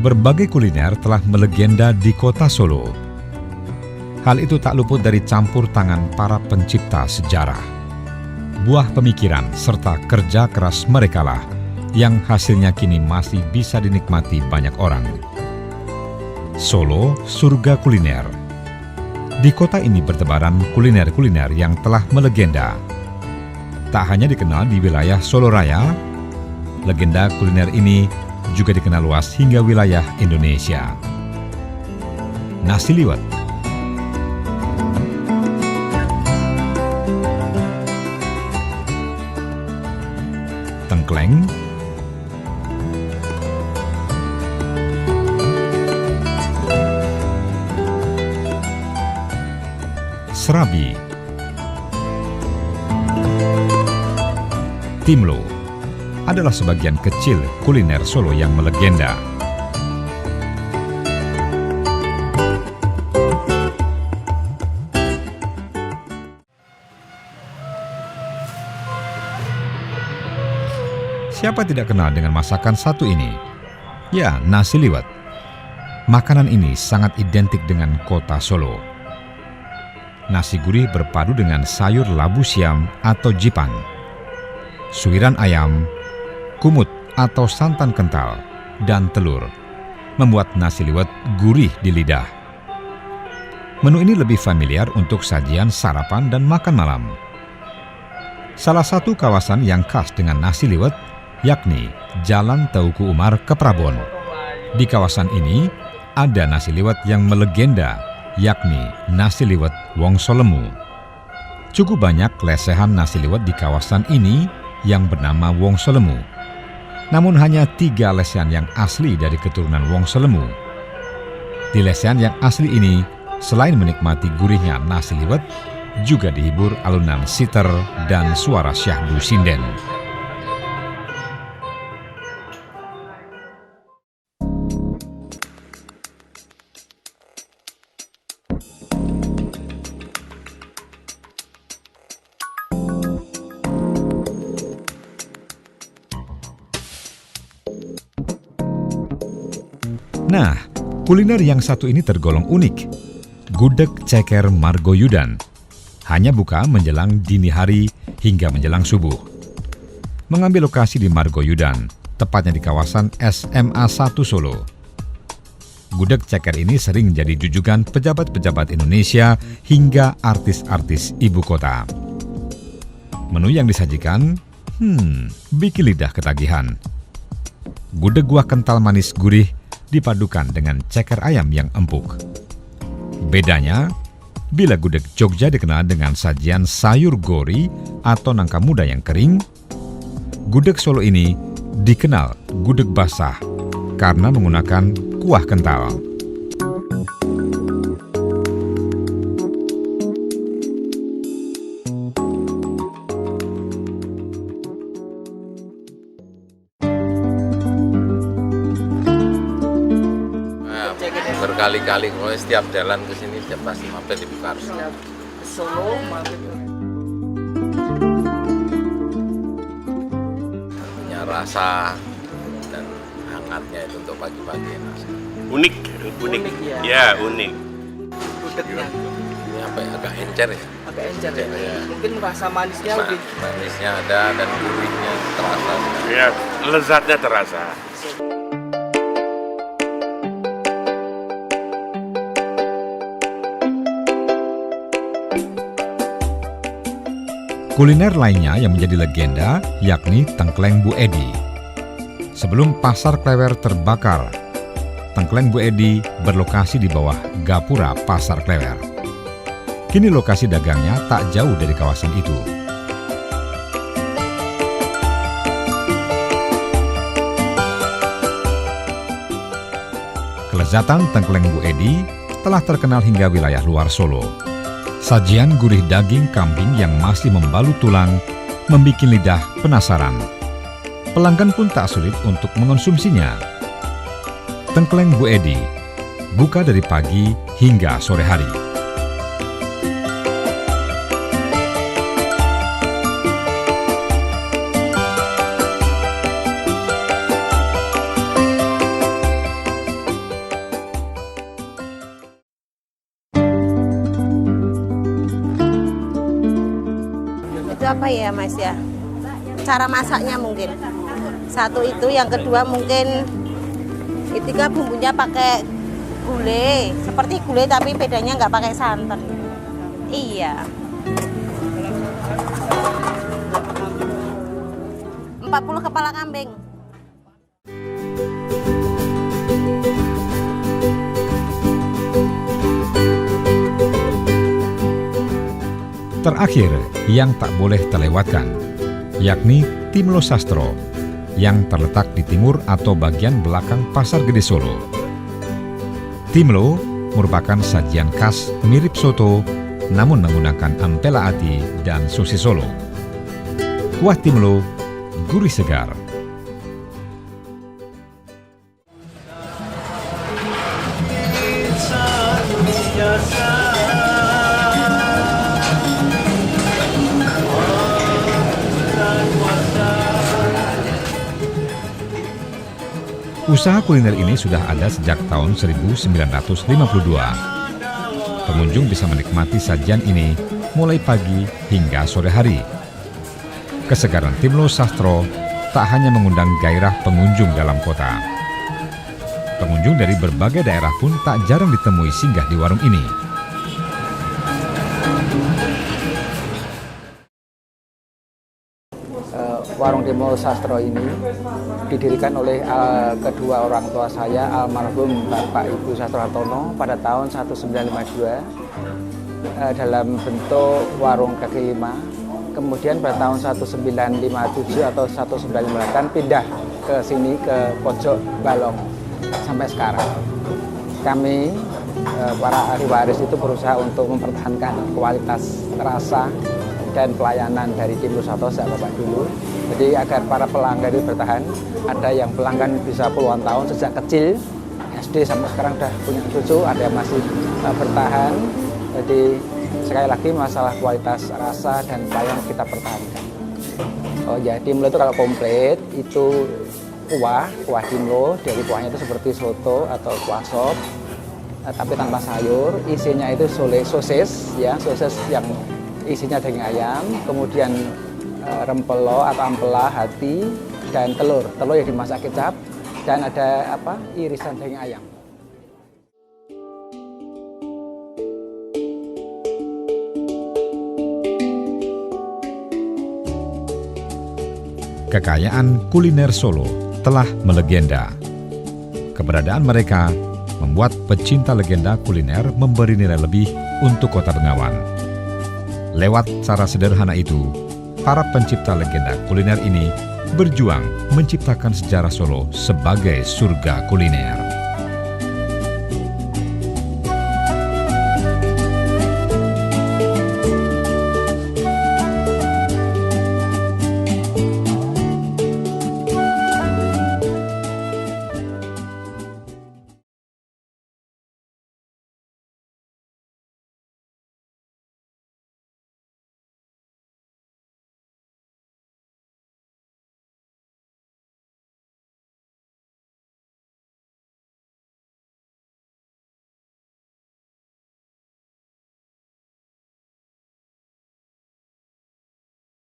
berbagai kuliner telah melegenda di kota Solo. Hal itu tak luput dari campur tangan para pencipta sejarah. Buah pemikiran serta kerja keras merekalah yang hasilnya kini masih bisa dinikmati banyak orang. Solo, surga kuliner. Di kota ini bertebaran kuliner-kuliner yang telah melegenda. Tak hanya dikenal di wilayah Solo Raya, legenda kuliner ini juga dikenal luas hingga wilayah Indonesia. Nasi liwet. Tengkleng. Serabi. Timlo adalah sebagian kecil kuliner Solo yang melegenda. Siapa tidak kenal dengan masakan satu ini? Ya, nasi liwet. Makanan ini sangat identik dengan kota Solo. Nasi gurih berpadu dengan sayur labu siam atau jipan, suiran ayam, kumut atau santan kental, dan telur, membuat nasi liwet gurih di lidah. Menu ini lebih familiar untuk sajian sarapan dan makan malam. Salah satu kawasan yang khas dengan nasi liwet yakni Jalan Teuku Umar ke Prabon. Di kawasan ini ada nasi liwet yang melegenda, yakni nasi liwet Wongso Lemu. Cukup banyak lesehan nasi liwet di kawasan ini yang bernama Wongso Lemu. Namun hanya 3 lesehan yang asli dari keturunan Wongso Lemu. Di lesehan yang asli ini, selain menikmati gurihnya nasi liwet, juga dihibur alunan siter dan suara syahdu sinden. Nah, kuliner yang satu ini tergolong unik. Gudeg ceker Margoyudan. Hanya buka menjelang dini hari hingga menjelang subuh. Mengambil lokasi di Margoyudan, tepatnya di kawasan SMA 1 Solo. Gudeg ceker ini sering jadi jujukan pejabat-pejabat Indonesia hingga artis-artis ibu kota. Menu yang disajikan, bikin lidah ketagihan. Gudeg kuah kental manis gurih dipadukan dengan ceker ayam yang empuk. Bedanya, bila gudeg Jogja dikenal dengan sajian sayur gori atau nangka muda yang kering, gudeg Solo ini dikenal gudeg basah karena menggunakan kuah kental. Berkali-kali, kalau setiap jalan ke sini setiap pasti mampir di Bukarus. Solo mampir. Punya rasa dan hangatnya itu untuk pagi-pagi. Unik. Ya. Ya, unik. Gudegnya Ini apa ya, agak encer ya? agak encer ya. Ya. Mungkin rasa manisnya lebih. Manisnya ada dan gurihnya terasa. Ya, lezatnya terasa. Kuliner lainnya yang menjadi legenda yakni Tengkleng Bu Edi. Sebelum Pasar Klewer terbakar, Tengkleng Bu Edi berlokasi di bawah gapura Pasar Klewer. Kini lokasi dagangnya tak jauh dari kawasan itu. Kelezatan Tengkleng Bu Edi telah terkenal hingga wilayah luar Solo. Sajian gurih daging kambing yang masih membalut tulang membuat lidah penasaran. Pelanggan pun tak sulit untuk mengonsumsinya. Tengkleng Bu Edi buka dari pagi hingga sore hari. ya Mas ya? Cara masaknya mungkin. Satu itu, yang kedua mungkin ketiga bumbunya pakai gulai, seperti gulai tapi bedanya nggak pakai santan. Iya. 40 kepala kambing. Terakhir, yang tak boleh terlewatkan, yakni Timlo Sastro, yang terletak di timur atau bagian belakang Pasar Gede Solo. Timlo merupakan sajian khas mirip soto, namun menggunakan ampela ati dan sosis Solo. Kuah Timlo gurih segar. Usaha kuliner ini sudah ada sejak tahun 1952. Pengunjung bisa menikmati sajian ini mulai pagi hingga sore hari. Kesegaran Timlo Sastro tak hanya mengundang gairah pengunjung dalam kota. Pengunjung dari berbagai daerah pun tak jarang ditemui singgah di warung ini. Warung Timlo Sastro ini didirikan oleh kedua orang tua saya, almarhum Bapak Ibu Sastro Hartono pada tahun 1952 dalam bentuk warung kaki lima. Kemudian pada tahun 1957 atau 1958 pindah ke sini, ke pojok Balong sampai sekarang. Kami para ahli waris itu berusaha untuk mempertahankan kualitas rasa dan pelayanan dari Timlo Sastro sejak bapak dulu. Jadi agar para pelanggan itu bertahan. Ada yang pelanggan bisa puluhan tahun sejak kecil, SD sampai sekarang udah punya cucu, ada yang masih bertahan. Jadi sekali lagi masalah kualitas rasa dan pelayanan kita pertahankan. Oh ya, Timlo itu kalau komplit itu kuah Timlo, dari kuahnya itu seperti soto atau kuah sop, tapi tanpa sayur. Isinya itu sosis ya, sosis yang isinya daging ayam, kemudian rempelo atau ampela, hati, dan telur yang dimasak kecap, dan ada irisan daging ayam. Kekayaan kuliner Solo telah melegenda. Keberadaan mereka membuat pecinta legenda kuliner memberi nilai lebih untuk Kota Bengawan. Lewat cara sederhana itu, para pencipta legenda kuliner ini berjuang menciptakan sejarah Solo sebagai surga kuliner.